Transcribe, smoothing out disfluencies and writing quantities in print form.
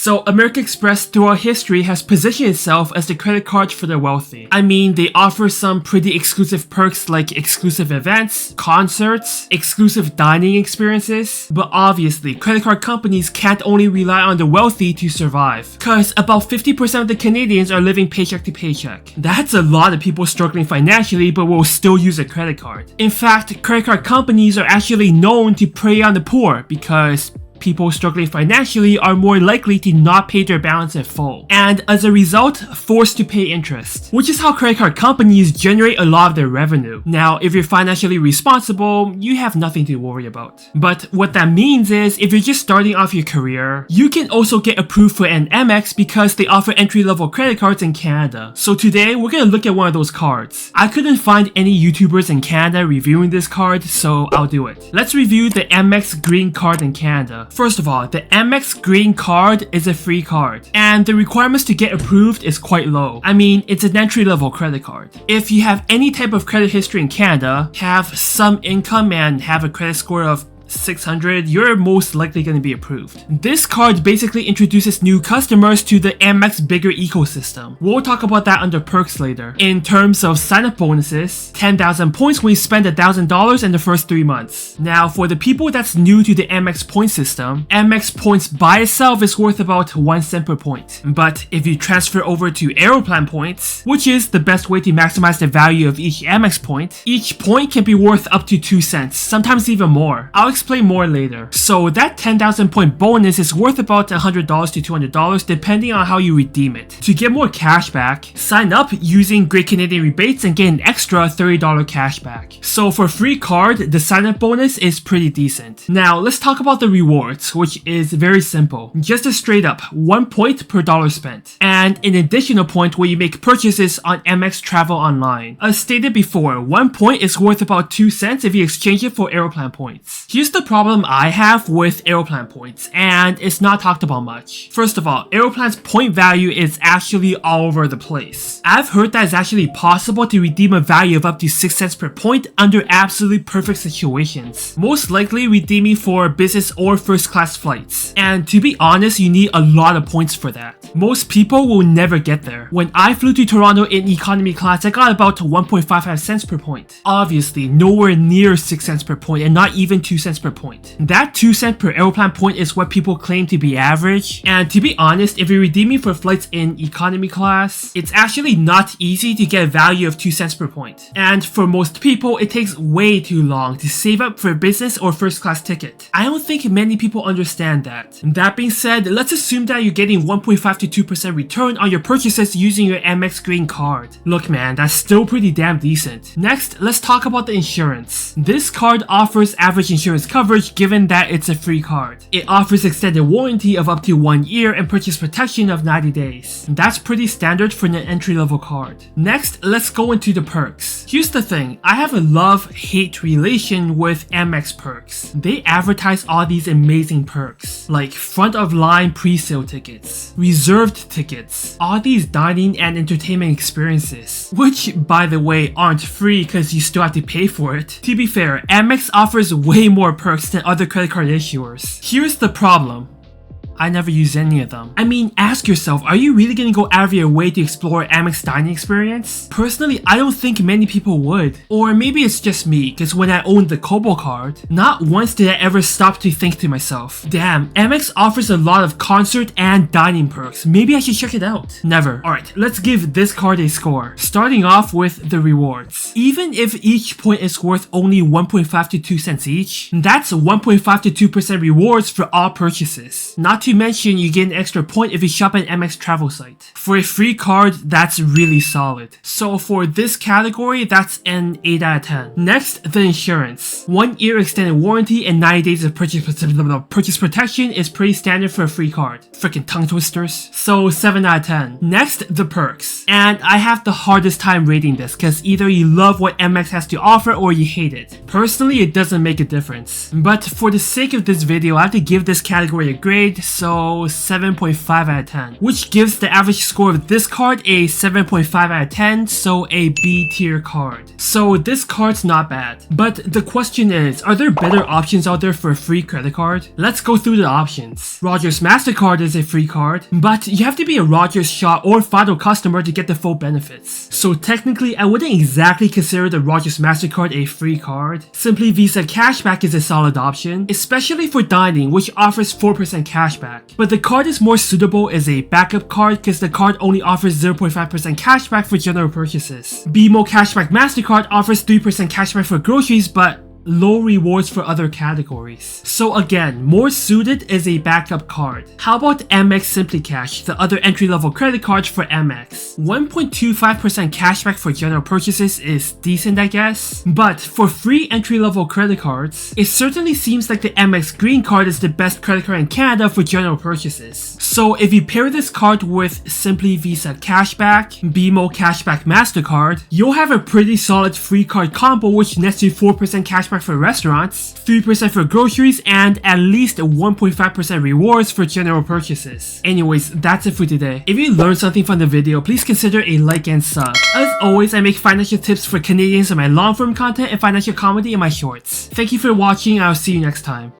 So American Express throughout history has positioned itself as the credit card for the wealthy. I mean, they offer some pretty exclusive perks like exclusive events, concerts, exclusive dining experiences, but obviously credit card companies can't only rely on the wealthy to survive, cause about 50% of the Canadians are living paycheck to paycheck. That's a lot of people struggling financially but will still use a credit card. In fact, credit card companies are actually known to prey on the poor because people struggling financially are more likely to not pay their balance in full, and as a result, forced to pay interest, which is how credit card companies generate a lot of their revenue. Now, if you're financially responsible, you have nothing to worry about. But what that means is, if you're just starting off your career, you can also get approved for an Amex because they offer entry-level credit cards in Canada. So today, we're gonna look at one of those cards. I couldn't find any YouTubers in Canada reviewing this card, so I'll do it. Let's review the Amex Green Card in Canada. First of all, the Amex Green Card is a free card, and the requirements to get approved is quite low. I mean, it's an entry-level credit card. If you have any type of credit history in Canada, have some income, and have a credit score of 600, you're most likely going to be approved. This card basically introduces new customers to the Amex bigger ecosystem. We'll talk about that under perks later. In terms of sign-up bonuses, 10,000 points when you spend $1,000 in the first 3 months. Now, for the people that's new to the Amex point system, Amex points by itself is worth about 1 cent per point. But if you transfer over to Aeroplan points, which is the best way to maximize the value of each Amex point, each point can be worth up to 2 cents, sometimes even more. I'll explain more later. So that 10,000 point bonus is worth about $100 to $200 depending on how you redeem it. To get more cash back, sign up using Great Canadian Rebates and get an extra $30 cash back. So for free card, the sign up bonus is pretty decent. Now let's talk about the rewards, which is very simple. Just a straight up 1 point per dollar spent, and an additional point when you make purchases on Amex Travel Online. As stated before, 1 point is worth about 2 cents if you exchange it for Aeroplan points. Here's the problem I have with Aeroplan points, and it's not talked about much. First of all, Aeroplan's point value is actually all over the place. I've heard that it's actually possible to redeem a value of up to 6 cents per point under absolutely perfect situations. Most likely redeeming for business or first class flights. And to be honest, you need a lot of points for that. Most people will never get there. When I flew to Toronto in economy class, I got about 1.55 cents per point. Obviously, nowhere near 6 cents per point and not even 2 cents per point. That 2 cents per Aeroplan point is what people claim to be average. And to be honest, if you're redeeming for flights in economy class, it's actually not easy to get a value of 2 cents per point. And for most people, it takes way too long to save up for a business or first class ticket. I don't think many people understand that. That being said, let's assume that you're getting 1.5 to 2% return on your purchases using your Amex Green Card. Look man, that's still pretty damn decent. Next, let's talk about the insurance. This card offers average insurance coverage given that it's a free card. It offers extended warranty of up to 1 year and purchase protection of 90 days. That's pretty standard for an entry-level card. Next, let's go into the perks. Here's the thing, I have a love-hate relation with Amex perks. They advertise all these amazing perks, like front-of-line pre-sale tickets, reserved tickets, all these dining and entertainment experiences, which by the way aren't free because you still have to pay for it. To be fair, Amex offers way more perks than other credit card issuers. Here's the problem. I never use any of them. I mean, ask yourself, are you really gonna go out of your way to explore Amex dining experience? Personally, I don't think many people would. Or maybe it's just me, because when I owned the Kobo card, not once did I ever stop to think to myself, damn, Amex offers a lot of concert and dining perks. Maybe I should check it out. Never. Alright, let's give this card a score. Starting off with the rewards. Even if each point is worth only 1.5 to 2 cents each, that's 1.5 to 2% rewards for all purchases. Not to mention you get an extra point if you shop at Amex travel site. For a free card, that's really solid. So for this category, that's an 8 out of 10. Next, the insurance. 1 year extended warranty and 90 days of purchase protection is pretty standard for a free card. Freaking tongue twisters. So 7 out of 10. Next, the perks. And I have the hardest time rating this because either you love what Amex has to offer or you hate it. Personally, it doesn't make a difference. But for the sake of this video, I have to give this category a grade, so 7.5 out of 10, which gives the average score of this card a 7.5 out of 10, so a B tier card. So this card's not bad, but the question is, are there better options out there for a free credit card? Let's go through the options. Rogers MasterCard is a free card, but you have to be a Rogers Shop or Fido customer to get the full benefits. So technically, I wouldn't exactly consider the Rogers MasterCard a free card. Simply Visa Cashback is a solid option, especially for dining, which offers 4% cashback. But the card is more suitable as a backup card because the card only offers 0.5% cashback for general purchases. BMO Cashback MasterCard offers 3% cashback for groceries, but low rewards for other categories. So again, more suited is a backup card. How about Amex Simply Cash, the other entry-level credit card for Amex? 1.25% cashback for general purchases is decent, I guess. But for free entry-level credit cards, it certainly seems like the Amex Green card is the best credit card in Canada for general purchases. So if you pair this card with Simply Visa Cashback, BMO Cashback MasterCard, you'll have a pretty solid free card combo which nets you 4% cashback for restaurants, 3% for groceries, and at least 1.5% rewards for general purchases. Anyways, that's it for today. If you learned something from the video, please consider a like and sub. As always, I make financial tips for Canadians in my long-form content and financial comedy in my shorts. Thank you for watching, and I'll see you next time.